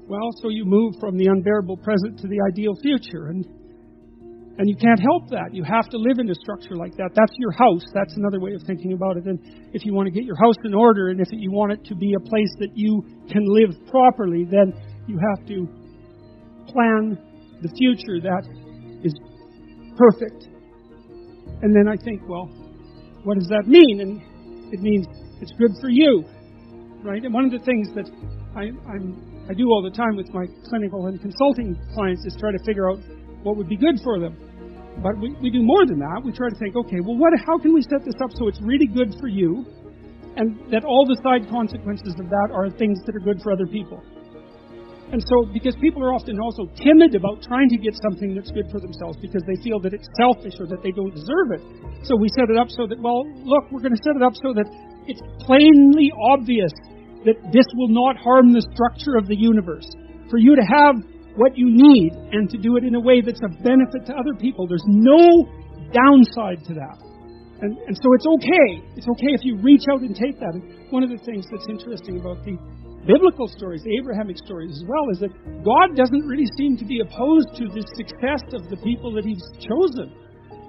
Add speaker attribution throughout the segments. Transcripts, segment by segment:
Speaker 1: Well, so you move from the unbearable present to the ideal future, and you can't help that. You have to live in a structure like that. That's your house. That's another way of thinking about it. And if you want to get your house in order, and if you want it to be a place that you can live properly, then you have to plan the future that is perfect. And then I think, well, what does that mean? And it means it's good for you, right? And one of the things that I do all the time with my clinical and consulting clients is try to figure out what would be good for them. But we do more than that. We try to think, okay, well, how can we set this up so it's really good for you, and that all the side consequences of that are things that are good for other people? And so, because people are often also timid about trying to get something that's good for themselves because they feel that it's selfish or that they don't deserve it. So we set it up so that, well, look, we're going to set it up so that it's plainly obvious that this will not harm the structure of the universe. For you to have what you need and to do it in a way that's of benefit to other people. There's no downside to that. And so it's okay. It's okay if you reach out and take that. And one of the things that's interesting about the biblical stories, the Abrahamic stories as well, is that God doesn't really seem to be opposed to the success of the people that He's chosen.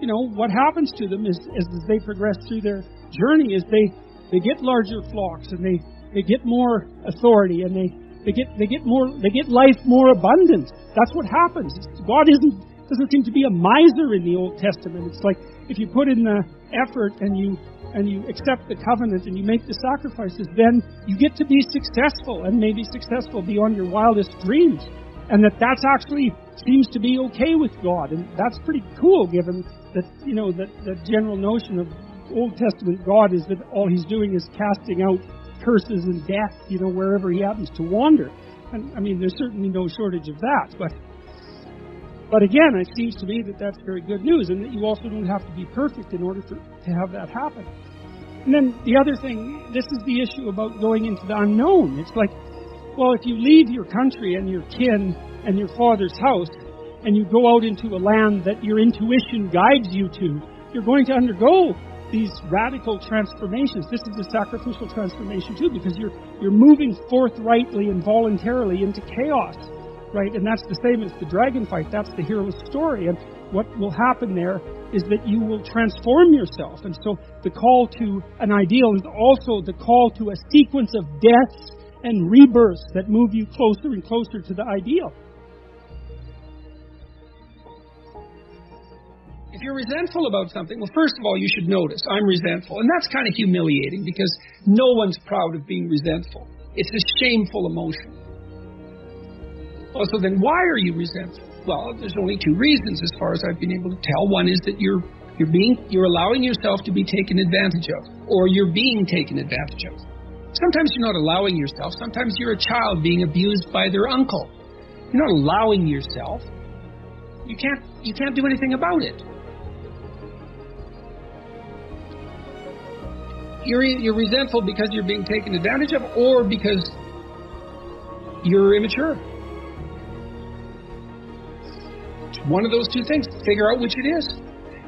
Speaker 1: You know, what happens to them is as they progress through their journey is they get larger flocks, and they get more authority, and they get life more abundant. That's what happens. God doesn't seem to be a miser in the Old Testament. It's like if you put in the effort and you accept the covenant and you make the sacrifices, then you get to be successful, and maybe successful beyond your wildest dreams. And that actually seems to be okay with God, and that's pretty cool, given that that general notion of Old Testament God is that all He's doing is casting out curses and death, wherever He happens to wander. And I mean, there's certainly no shortage of that. But again, it seems to me that that's very good news, and that you also don't have to be perfect in order to have that happen. And then the other thing, this is the issue about going into the unknown. It's like, well, if you leave your country and your kin and your father's house, and you go out into a land that your intuition guides you to, you're going to undergo these radical transformations. This is a sacrificial transformation too, because you're moving forthrightly and voluntarily into chaos, right? And that's the same as the dragon fight. That's the hero's story. And what will happen there is that you will transform yourself. And so the call to an ideal is also the call to a sequence of deaths and rebirths that move you closer and closer to the ideal. If you're resentful about something, well, first of all, you should notice, I'm resentful. And that's kind of humiliating, because no one's proud of being resentful. It's a shameful emotion. Also, then why are you resentful? Well, there's only two reasons as far as I've been able to tell. One is that you're allowing yourself to be taken advantage of, or you're being taken advantage of. Sometimes you're not allowing yourself. Sometimes you're a child being abused by their uncle. You're not allowing yourself. You can't do anything about it. You're resentful because you're being taken advantage of, or because you're immature. It's one of those two things. Figure out which it is,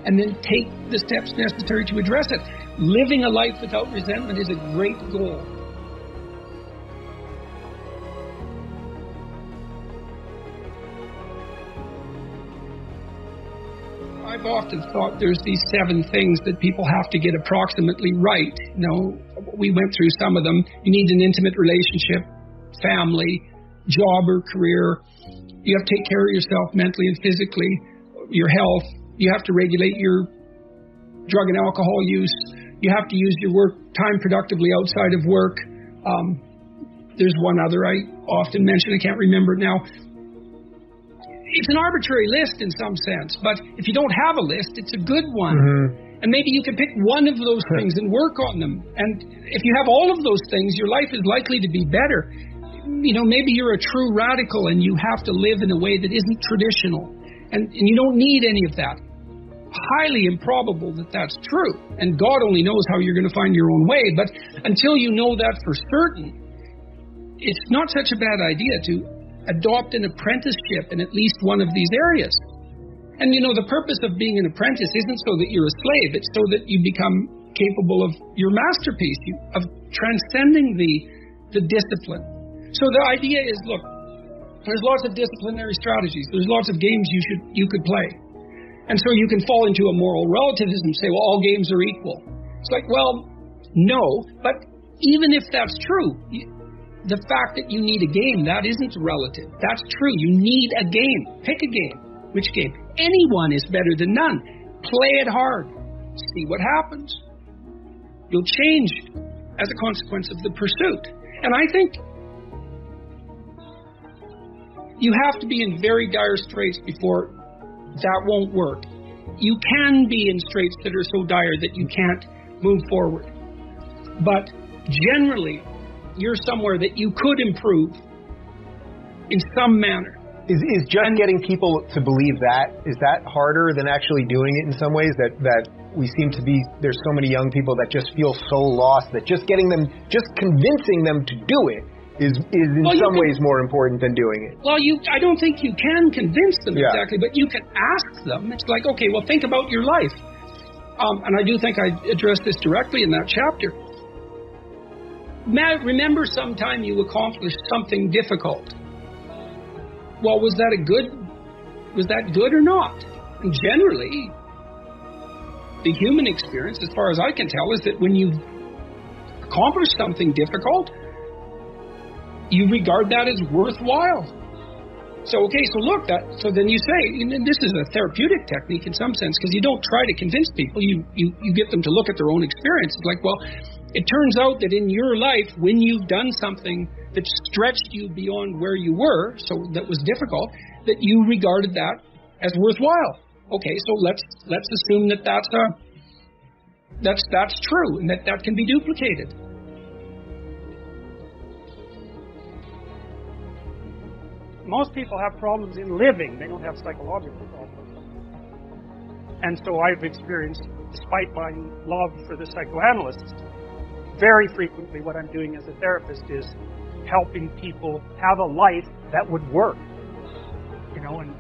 Speaker 1: and then take the steps necessary to address it. Living a life without resentment is a great goal. I've often thought there's these 7 things that people have to get approximately right. We went through some of them. You need an intimate relationship, family, job or career. You have to take care of yourself mentally and physically, your health. You have to regulate your drug and alcohol use. You have to use your work time productively outside of work. There's one other I often mention. I can't remember it now. It's an arbitrary list in some sense, but if you don't have a list, it's a good one. Mm-hmm. And maybe you can pick one of those things and work on them. And if you have all of those things, your life is likely to be better. Maybe you're a true radical and you have to live in a way that isn't traditional. And you don't need any of that. Highly improbable that that's true. And God only knows how you're going to find your own way. But until you know that for certain, it's not such a bad idea to adopt an apprenticeship in at least one of these areas. And the purpose of being an apprentice isn't so that you're a slave, it's so that you become capable of your masterpiece, of transcending the discipline. So the idea is, look, There's lots of disciplinary strategies. There's lots of games you could play. And so you can fall into a moral relativism and say, well, all games are equal. It's like, well, no. But even if that's true, the fact that you need a game, that isn't relative. That's true. You need a game. Pick a game. Which game? Anyone is better than none. Play it hard. See what happens. You'll change as a consequence of the pursuit. And I think you have to be in very dire straits before that won't work. You can be in straits that are so dire that you can't move forward. But generally, you're somewhere that you could improve in some manner.
Speaker 2: Is just getting people to believe that, is that harder than actually doing it in some ways? That we seem to be, there's so many young people that just feel so lost that just convincing them to do it is in some ways more important than doing it.
Speaker 1: Well, I don't think you can convince them exactly, but you can ask them. It's like, okay, well, think about your life. And I do think I addressed this directly in that chapter. Remember sometime you accomplished something difficult. Well, was that good or not? And generally, the human experience, as far as I can tell, is that when you accomplish something difficult, you regard that as worthwhile. So then you say, and this is a therapeutic technique in some sense, because you don't try to convince people, you get them to look at their own experience. It's like, well, it turns out that in your life, when you've done something that stretched you beyond where you were, so that was difficult, that you regarded that as worthwhile. Okay, so let's assume that that's true and that can be duplicated.
Speaker 3: Most people have problems in living. They don't have psychological problems. And so I've experienced, despite my love for the psychoanalysts, very frequently what I'm doing as a therapist is helping people have a life that would work. And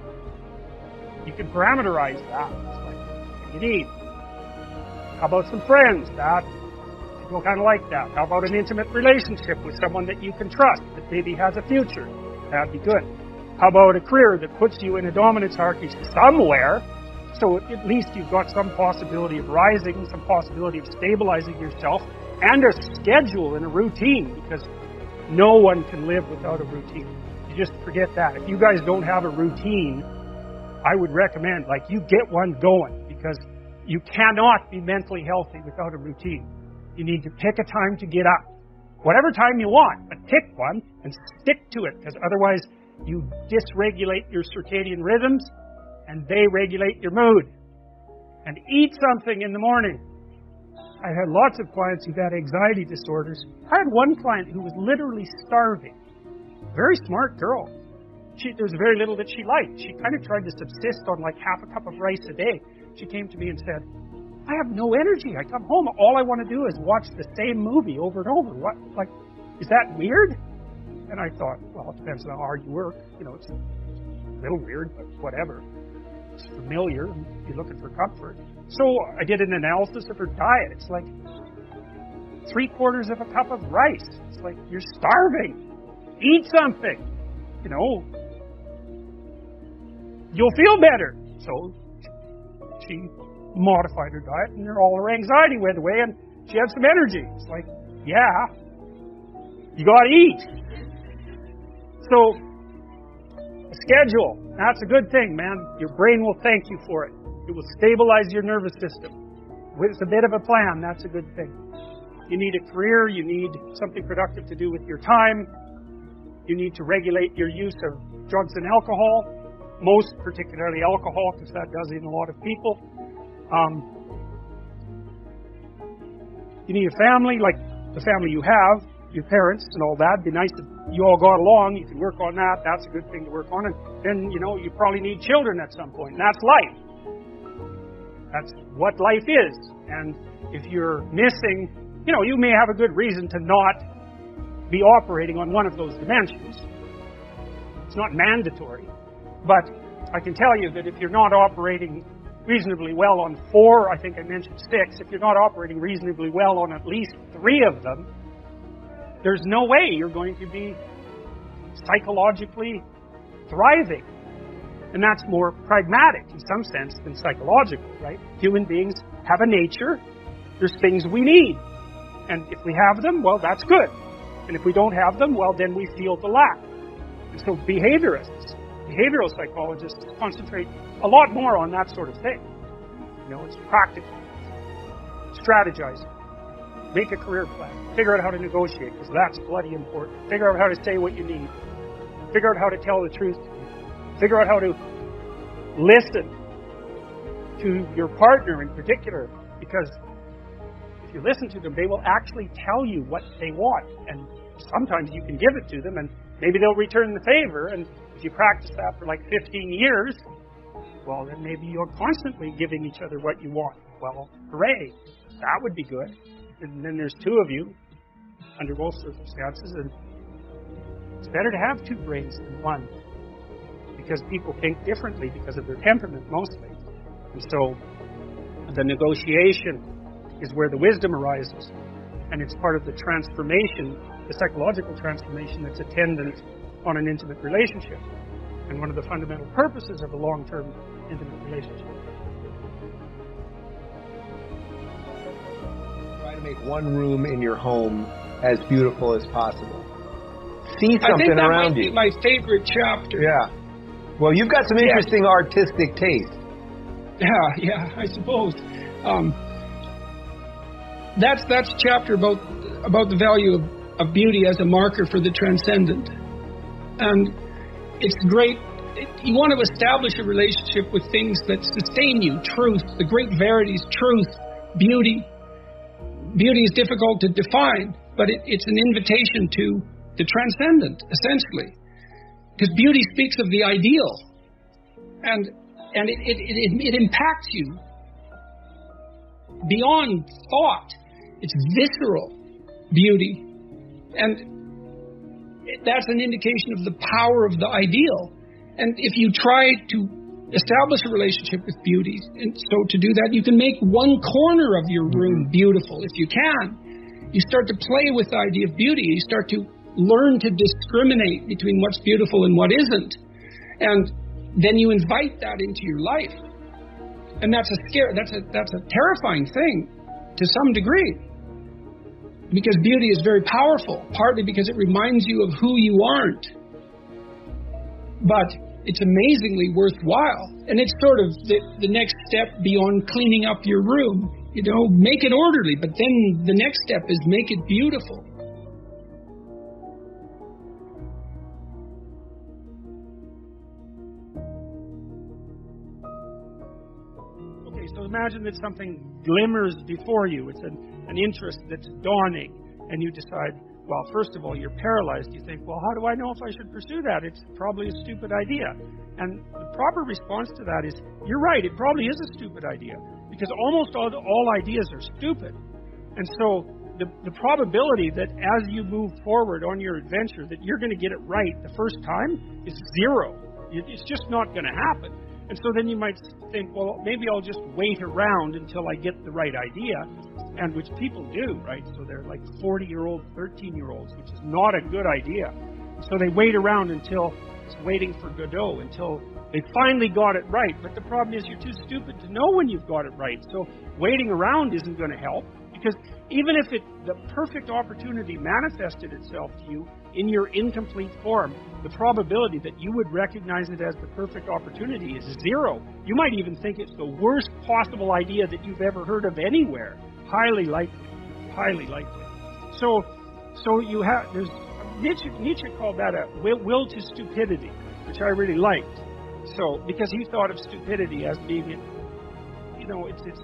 Speaker 3: you can parameterize that. It's like, what do you need? How about some friends? People kind of like that. How about an intimate relationship with someone that you can trust, that maybe has a future? That'd be good. How about a career that puts you in a dominance hierarchy somewhere, so at least you've got some possibility of rising, some possibility of stabilizing yourself, and a schedule and a routine, because no one can live without a routine. You just forget that. If you guys don't have a routine, I would recommend, you get one going, because you cannot be mentally healthy without a routine. You need to pick a time to get up. Whatever time you want, but pick one and stick to it, because otherwise you dysregulate your circadian rhythms and they regulate your mood. And eat something in the morning. I've had lots of clients who've had anxiety disorders. I had one client who was literally starving. Very smart girl. There was very little that she liked. She kind of tried to subsist on half a cup of rice a day. She came to me and said, I have no energy. I come home, all I want to do is watch the same movie over and over. What? Is that weird? And I thought, well, it depends on how hard you work. It's a little weird, but whatever. It's familiar. You're looking for comfort. So I did an analysis of her diet. It's 3/4 of a cup of rice. It's you're starving. Eat something. You'll feel better. So she modified her diet, and all her anxiety went away, and she had some energy. It's you got to eat. So, a schedule, that's a good thing, man. Your brain will thank you for it. It will stabilize your nervous system. With a bit of a plan, that's a good thing. You need a career, you need something productive to do with your time. You need to regulate your use of drugs and alcohol, most particularly alcohol, because that does in a lot of people. You need a family, like the family you have, your parents and all that. It'd be nice if you all got along. You can work on that. That's a good thing to work on. And then, you probably need children at some point. And that's life. That's what life is. And if you're missing, you may have a good reason to not be operating on one of those dimensions. It's not mandatory. But I can tell you that if you're not operating reasonably well on 4, I think I mentioned 6, if you're not operating reasonably well on at least 3 of them, there's no way you're going to be psychologically thriving. And that's more pragmatic in some sense than psychological, right? Human beings have a nature. There's things we need. And if we have them, well, that's good. And if we don't have them, well, then we feel the lack. And so behavioral psychologists concentrate a lot more on that sort of thing. It's practical. Strategize. Make a career plan. Figure out how to negotiate, because that's bloody important. Figure out how to say what you need. Figure out how to tell the truth. Figure out how to listen to your partner in particular, because if you listen to them, they will actually tell you what they want. And sometimes you can give it to them, and maybe they'll return the favor. And if you practice that for like 15 years, well, then maybe you're constantly giving each other what you want. Well, hooray. That would be good. And then there's two of you under both circumstances, and it's better to have two brains than one, because people think differently because of their temperament mostly. And so the negotiation is where the wisdom arises, and it's part of the transformation, the psychological transformation that's attendant on an intimate relationship, and one of the fundamental purposes of a long-term intimate relationship.
Speaker 2: Try to make one room in your home as beautiful as possible. See something around you.
Speaker 1: I think that might be my favorite chapter.
Speaker 2: Yeah. Well, you've got some interesting artistic taste.
Speaker 1: Yeah, I suppose. That's a chapter about the value of beauty as a marker for the transcendent. And it's great. You want to establish a relationship with things that sustain you. Truth, the great verities, truth, beauty. Beauty is difficult to define, but it's an invitation to the transcendent, essentially. Because beauty speaks of the ideal. And it impacts you beyond thought. It's visceral beauty. And that's an indication of the power of the ideal. And if you try to establish a relationship with beauty, and so to do that, you can make one corner of your room beautiful. If you can, you start to play with the idea of beauty. You start to learn to discriminate between what's beautiful and what isn't. And then you invite that into your life. And that's a terrifying thing to some degree. Because beauty is very powerful, partly because it reminds you of who you aren't. But it's amazingly worthwhile. And it's sort of the next step beyond cleaning up your room. Make it orderly, but then the next step is make it beautiful.
Speaker 3: Okay, so imagine that something glimmers before you. It's an interest that's dawning, and you decide, well, first of all, you're paralyzed. You think, well, how do I know if I should pursue that? It's probably a stupid idea. And the proper response to that is, you're right, it probably is a stupid idea, because almost all ideas are stupid. And so the probability that as you move forward on your adventure that you're going to get it right the first time is zero. It's just not going to happen. And so then you might think, well, maybe I'll just wait around until I get the right idea, and which people do, right? So they're like 40-year-old, 13-year-olds, which is not a good idea. So they wait around until it's waiting for Godot, until they finally got it right. But the problem is you're too stupid to know when you've got it right. So waiting around isn't going to help, because even if the perfect opportunity manifested itself to you in your incomplete form, the probability that you would recognize it as the perfect opportunity is zero. You might even think it's the worst possible idea that you've ever heard of anywhere. Highly likely. Highly likely. So there's Nietzsche called that a will to stupidity, which I really liked. So because he thought of stupidity as being, it's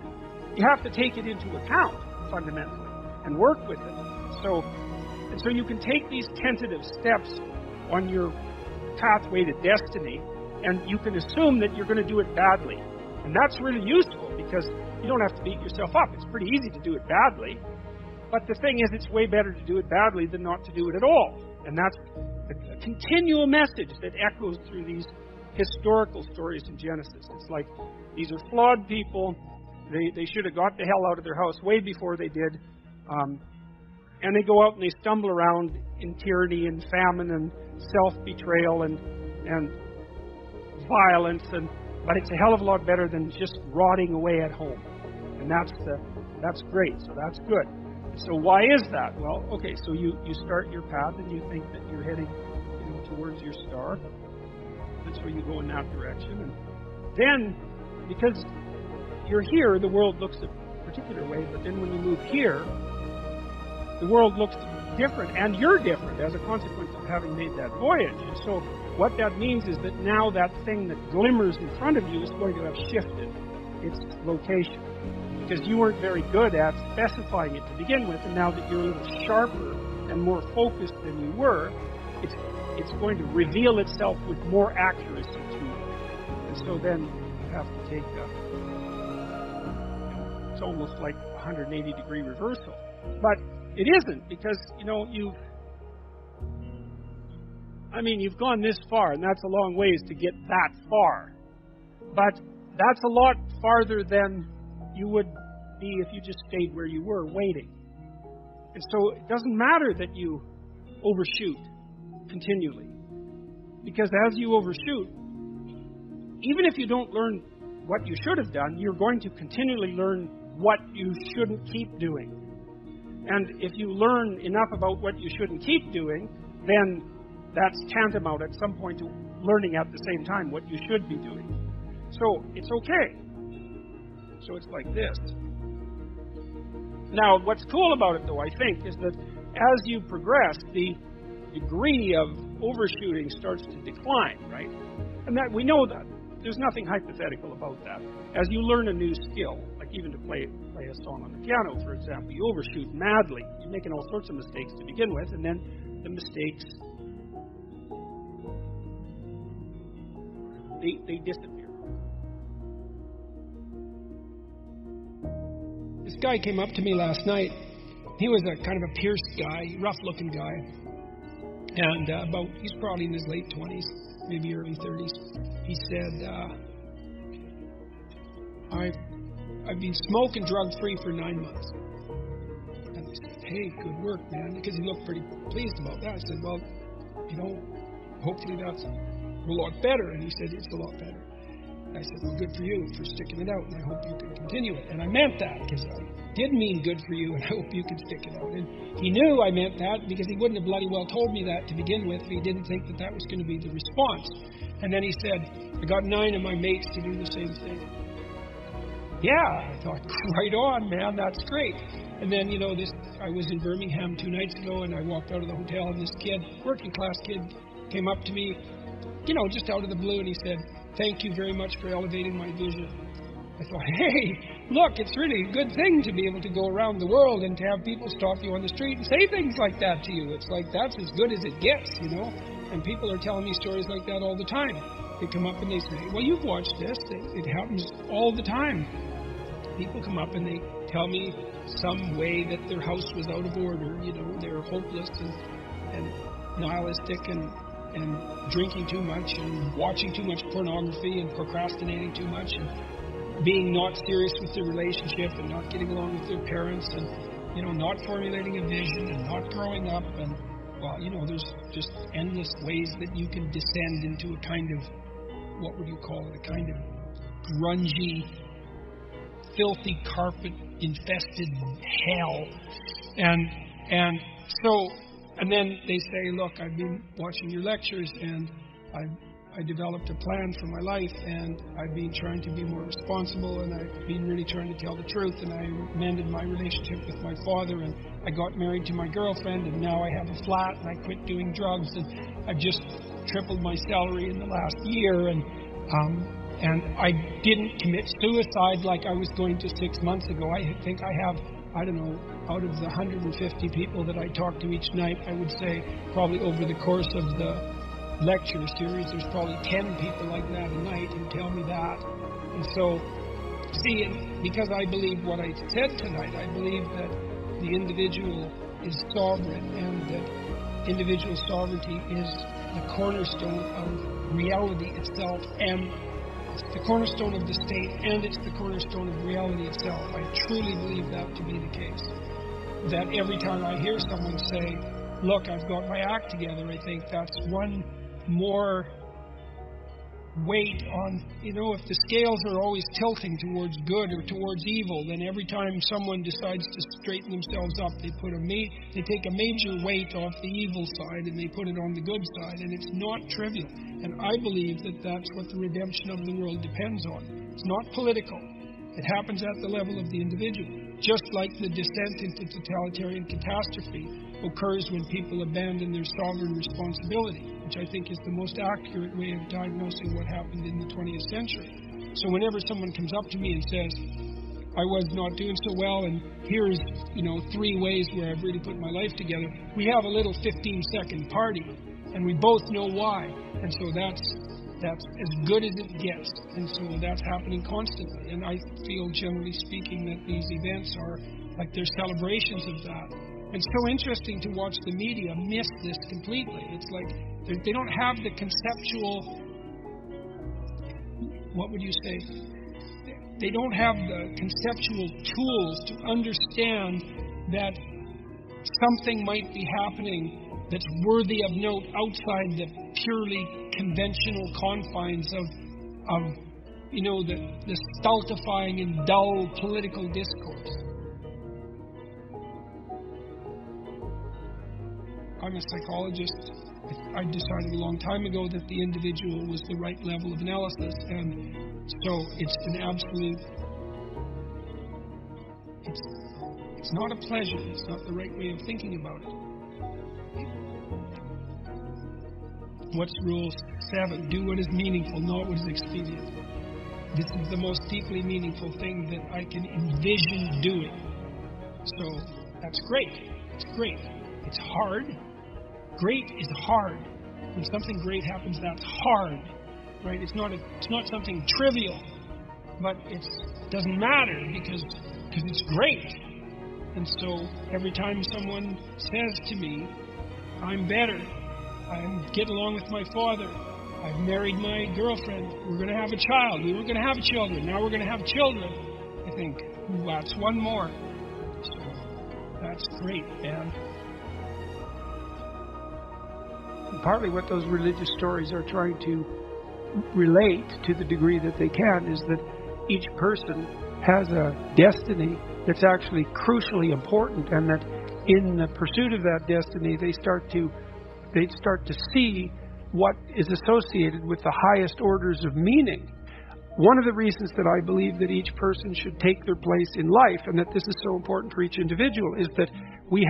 Speaker 3: you have to take it into account fundamentally and work with it. So you can take these tentative steps on your pathway to destiny, and you can assume that you're going to do it badly. And that's really useful, because you don't have to beat yourself up. It's pretty easy to do it badly. But the thing is, it's way better to do it badly than not to do it at all. And that's a continual message that echoes through these historical stories in Genesis. It's like, these are flawed people. They should have got the hell out of their house way before they did. And they go out and they stumble around in tyranny and famine and self-betrayal and violence, but it's a hell of a lot better than just rotting away at home. And that's great. So that's good. So why is that? Well, okay, so you start your path and you think that you're heading towards your star. And so you go in that direction. And then, because you're here, the world looks a particular way, but then when you move here, the world looks different, and you're different as a consequence of having made that voyage. And so what that means is that now that thing that glimmers in front of you is going to have shifted its location. Because you weren't very good at specifying it to begin with, and now that you're a little sharper and more focused than you were, it's going to reveal itself with more accuracy to you. And so then you have to take it's almost like a 180-degree reversal. But it isn't, because, you've gone this far, and that's a long ways to get that far. But that's a lot farther than you would be if you just stayed where you were, waiting. And so it doesn't matter that you overshoot continually. Because as you overshoot, even if you don't learn what you should have done, you're going to continually learn what you shouldn't keep doing. And if you learn enough about what you shouldn't keep doing, then that's tantamount at some point to learning at the same time what you should be doing. So it's okay. So it's like this. Now, what's cool about it, though, I think, is that as you progress, the degree of overshooting starts to decline, right? And that we know that. There's nothing hypothetical about that. As you learn a new skill, like even to play a song on the piano, for example, you overshoot madly. You're making all sorts of mistakes to begin with, and then the mistakes, they disappear.
Speaker 4: This guy came up to me last night. He was a kind of a pierced guy, rough-looking guy. And he's probably in his late 20s, maybe early 30s. He said, I've been smoking drug-free for 9 months. And I said, hey, good work, man, because he looked pretty pleased about that. I said, well, hopefully that's a lot better. And he said, it's a lot better. I said, well, good for you for sticking it out, and I hope you can continue it. And I meant that, because I did mean good for you, and I hope you can stick it out. And he knew I meant that, because he wouldn't have bloody well told me that to begin with if he didn't think that was going to be the response. And then he said, I got 9 of my mates to do the same thing. Yeah, I thought, right on, man, that's great. And then, I was in Birmingham 2 nights ago, and I walked out of the hotel, and this kid, working class kid, came up to me, just out of the blue, and he said, thank you very much for elevating my vision. I thought, hey, look, it's really a good thing to be able to go around the world and to have people stop you on the street and say things like that to you. It's like, that's as good as it gets, And people are telling me stories like that all the time. They come up and they say, well, you've watched this. It happens all the time. People come up and they tell me some way that their house was out of order. They're hopeless and nihilistic and drinking too much and watching too much pornography and procrastinating too much and being not serious with their relationship and not getting along with their parents and, not formulating a vision and not growing up. And, there's just endless ways that you can descend into a kind of, what would you call it, a kind of grungy, filthy, carpet-infested hell. And then they say, look, I've been watching your lectures, and I developed a plan for my life, and I've been trying to be more responsible, and I've been really trying to tell the truth, and I mended my relationship with my father, and I got married to my girlfriend, and now I have a flat, and I quit doing drugs, and I've just tripled my salary in the last year, and I didn't commit suicide like I was going to 6 months ago. I think I have, out of the 150 people that I talk to each night, I would say probably over the course of the lecture series, there's probably 10 people like that a night who tell me that. And so, because I believe what I said tonight, I believe that the individual is sovereign, and that individual sovereignty is the cornerstone of reality itself, and it's the cornerstone of the state, and it's the cornerstone of reality itself. I truly believe that to be the case. That every time I hear someone say, look, I've got my act together, I think that's one more weight on, if the scales are always tilting towards good or towards evil, then every time someone decides to straighten themselves up, they take a major weight off the evil side and they put it on the good side, and it's not trivial. And I believe that that's what the redemption of the world depends on. It's not political. It happens at the level of the individual. Just like the descent into totalitarian catastrophe occurs when people abandon their sovereign responsibility, which I think is the most accurate way of diagnosing what happened in the 20th century. So whenever someone comes up to me and says, I was not doing so well, and here's, 3 ways where I've really put my life together, we have a little 15-second party, and we both know why. And so that's as good as it gets. And so that's happening constantly. And I feel, generally speaking, that these events are like they're celebrations of that. It's so interesting to watch the media miss this completely. It's like they don't have the conceptual, what would you say? They don't have the conceptual tools to understand that something might be happening that's worthy of note outside the purely conventional confines of the stultifying and dull political discourse. I'm a psychologist. I decided a long time ago that the individual was the right level of analysis, and so it's an absolute. It's not a pleasure. It's not the right way of thinking about it. What's rule 7? Do what is meaningful, not what is expedient. This is the most deeply meaningful thing that I can envision doing. So that's great. It's great. It's hard. Great is hard. When something great happens, that's hard, right? It's not something trivial, but it doesn't matter because it's great. And so every time someone says to me, I'm better, I get along with my father, I've married my girlfriend, we're going to have a child, we were going to have children, now we're going to have children, I think, that's one more. So that's great, man.
Speaker 1: Partly what those religious stories are trying to relate, to the degree that they can, is that each person has a destiny that's actually crucially important, and that in the pursuit of that destiny they start to see what is associated with the highest orders of meaning. One of the reasons that I believe that each person should take their place in life, and that this is so important for each individual, is that we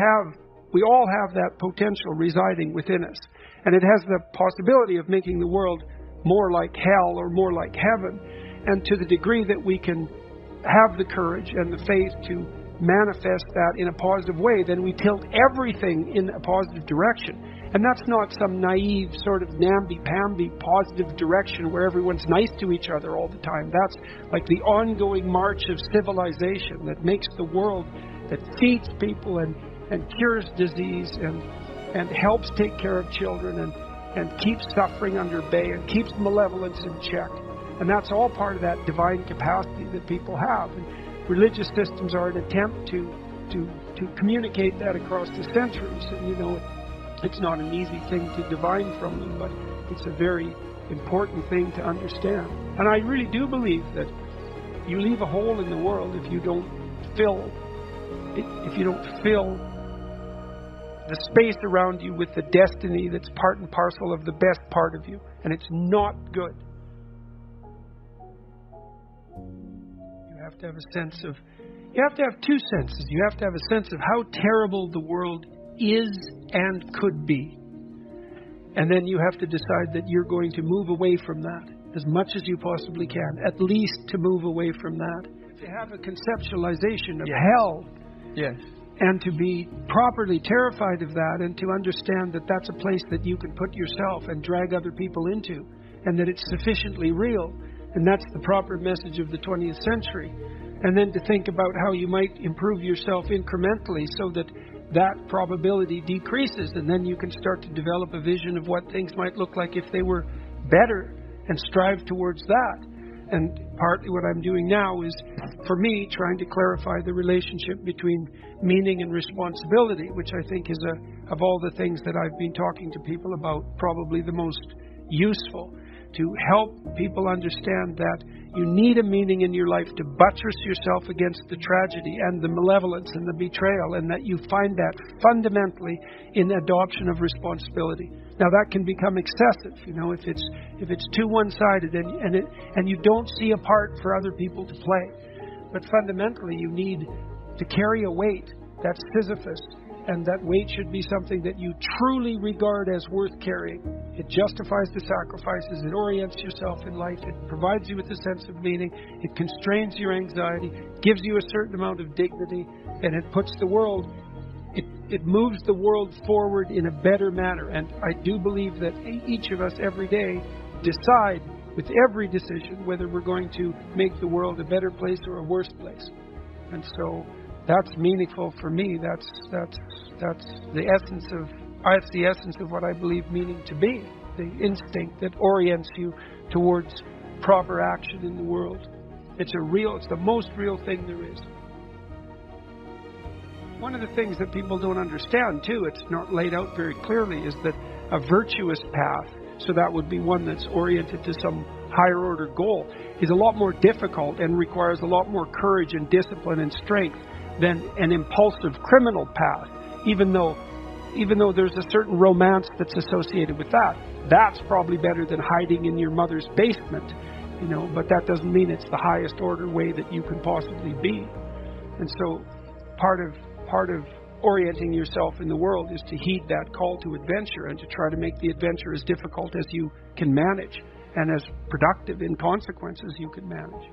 Speaker 1: all have that potential residing within us. And it has the possibility of making the world more like hell or more like heaven. And to the degree that we can have the courage and the faith to manifest that in a positive way, then we tilt everything in a positive direction. And that's not some naive sort of namby-pamby positive direction where everyone's nice to each other all the time. That's like the ongoing march of civilization that makes the world, that feeds people and cures disease and helps take care of children and keeps suffering under bay and keeps malevolence in check. And that's all part of that divine capacity that people have. And religious systems are an attempt to communicate that across the centuries. And it's not an easy thing to divine from them, but it's a very important thing to understand. And I really do believe that you leave a hole in the world if you don't fill the space around you with the destiny that's part and parcel of the best part of you. And it's not good. You have to have two senses. You have to have a sense of how terrible the world is and could be. And then you have to decide that you're going to move away from that as much as you possibly can, at least to move away from that. To have a conceptualization of hell.
Speaker 2: Yes.
Speaker 1: And to be properly terrified of that, and to understand that that's a place that you can put yourself and drag other people into, and that it's sufficiently real. And that's the proper message of the 20th century. And then to think about how you might improve yourself incrementally so that that probability decreases, and then you can start to develop a vision of what things might look like if they were better, and strive towards that. And partly what I'm doing now is, for me, trying to clarify the relationship between meaning and responsibility, which I think is, of all the things that I've been talking to people about, probably the most useful.
Speaker 5: to help people understand that you need a meaning in your life to buttress yourself against the tragedy and the malevolence and the betrayal, and that you find that fundamentally in adoption of responsibility. Now that can become excessive, if it's too one-sided and you don't see a part for other people to play. But fundamentally, you need to carry a weight that's Sisyphus, and that weight should be something that you truly regard as worth carrying. It justifies the sacrifices, it orients yourself in life, it provides you with a sense of meaning, it constrains your anxiety, gives you a certain amount of dignity, and it puts the world, it moves the world forward in a better manner. And I do believe that each of us every day decide with every decision whether we're going to make the world a better place or a worse place. And so that's meaningful for me. That's the essence of what I believe meaning to be. The instinct that orients you towards proper action in the world. It's the most real thing there is. One of the things that people don't understand too, it's not laid out very clearly, is that a virtuous path, so that would be one that's oriented to some higher order goal, is a lot more difficult and requires a lot more courage and discipline and strength than an impulsive criminal path, even though there's a certain romance that's associated with that. That's probably better than hiding in your mother's basement, but that doesn't mean it's the highest order way that you can possibly be. And so part of orienting yourself in the world is to heed that call to adventure and to try to make the adventure as difficult as you can manage and as productive in consequence as you can manage.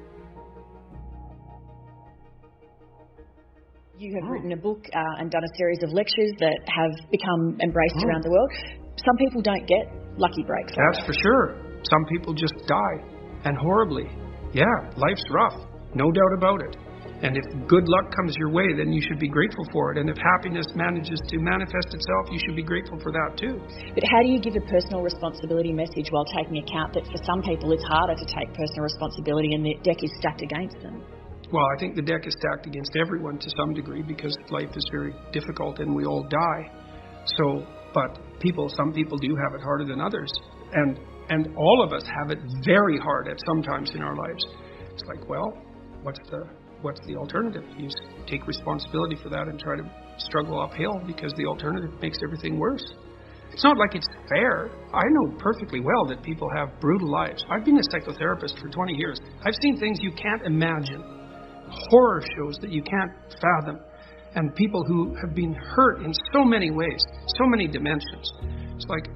Speaker 6: You have written a book and done a series of lectures that have become embraced around the world. Some people don't get lucky breaks.
Speaker 5: That's for sure. Some people just die, and horribly. Yeah, life's rough, no doubt about it. And if good luck comes your way, then you should be grateful for it. And if happiness manages to manifest itself, you should be grateful for that too.
Speaker 6: But how do you give a personal responsibility message while taking account that for some people it's harder to take personal responsibility and the deck is stacked against them?
Speaker 5: Well, I think the deck is stacked against everyone to some degree because life is very difficult and we all die. But some people do have it harder than others. And all of us have it very hard at some times in our lives. It's like, well, what's the alternative? You take responsibility for that and try to struggle uphill because the alternative makes everything worse. It's not like it's fair. I know perfectly well that people have brutal lives. I've been a psychotherapist for 20 years. I've seen things you can't imagine. Horror shows that you can't fathom. And people who have been hurt in so many ways, so many dimensions. It's like,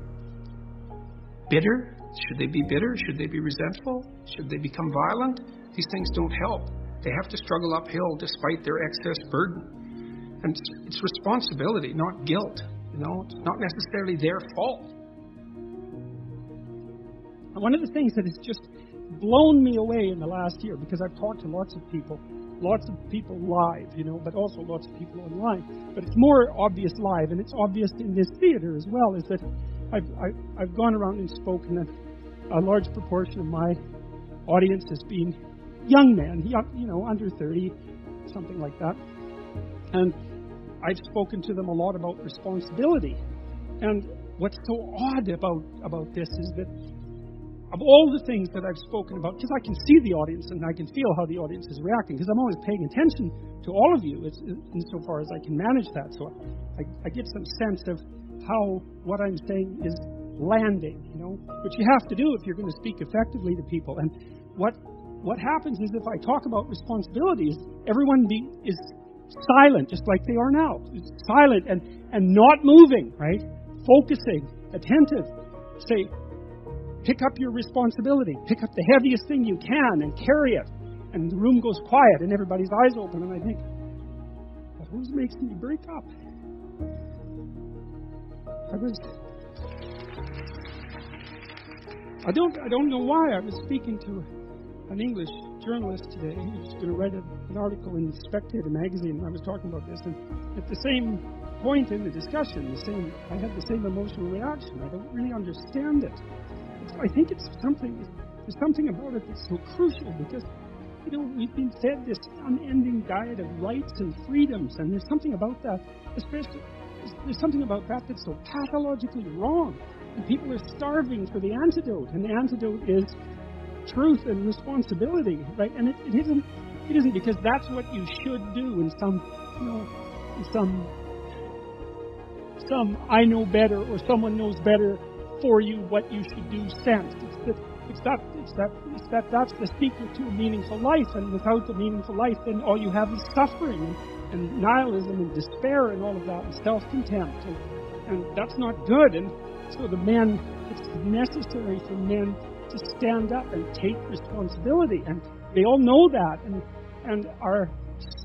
Speaker 5: bitter? Should they be bitter? Should they be resentful? Should they become violent? These things don't help. They have to struggle uphill despite their excess burden. And it's responsibility, not guilt. It's not necessarily their fault.
Speaker 1: One of the things that has just blown me away in the last year, because I've talked to lots of people live, but also lots of people online. But it's more obvious live, and it's obvious in this theater as well, is that I've gone around and spoken, and a large proportion of my audience has been young men, under 30, something like that. And I've spoken to them a lot about responsibility. And what's so odd about this is that of all the things that I've spoken about, because I can see the audience and I can feel how the audience is reacting, because I'm always paying attention to all of you insofar as I can manage that. So I get some sense of how what I'm saying is landing, which you have to do if you're going to speak effectively to people. And what happens is if I talk about responsibilities, everyone is silent, just like they are now. It's silent and not moving, right? Focusing, attentive. Say, pick up your responsibility. Pick up the heaviest thing you can and carry it. And the room goes quiet and everybody's eyes open. And I think, well, who makes me break up? I don't know why. I was speaking to an English journalist today. He was going to write an article in Spectator magazine, and I was talking about this. And at the same point in the discussion, I had the same emotional reaction. I don't really understand it. I think there's something about it that's so crucial because, we've been fed this unending diet of rights and freedoms, and there's something about that, especially, there's something about that that's so pathologically wrong. And people are starving for the antidote, and the antidote is truth and responsibility, right? And it isn't because that's what you should do in some I know better or someone knows better for you what you should do sense. That's the secret to a meaningful life, and without the meaningful life, then all you have is suffering and nihilism and despair and all of that, and self-contempt, and that's not good. And so it's necessary for men to stand up and take responsibility, and they all know that and are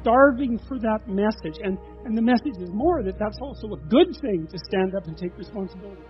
Speaker 1: starving for that message. And the message is more that that's also a good thing to stand up and take responsibility.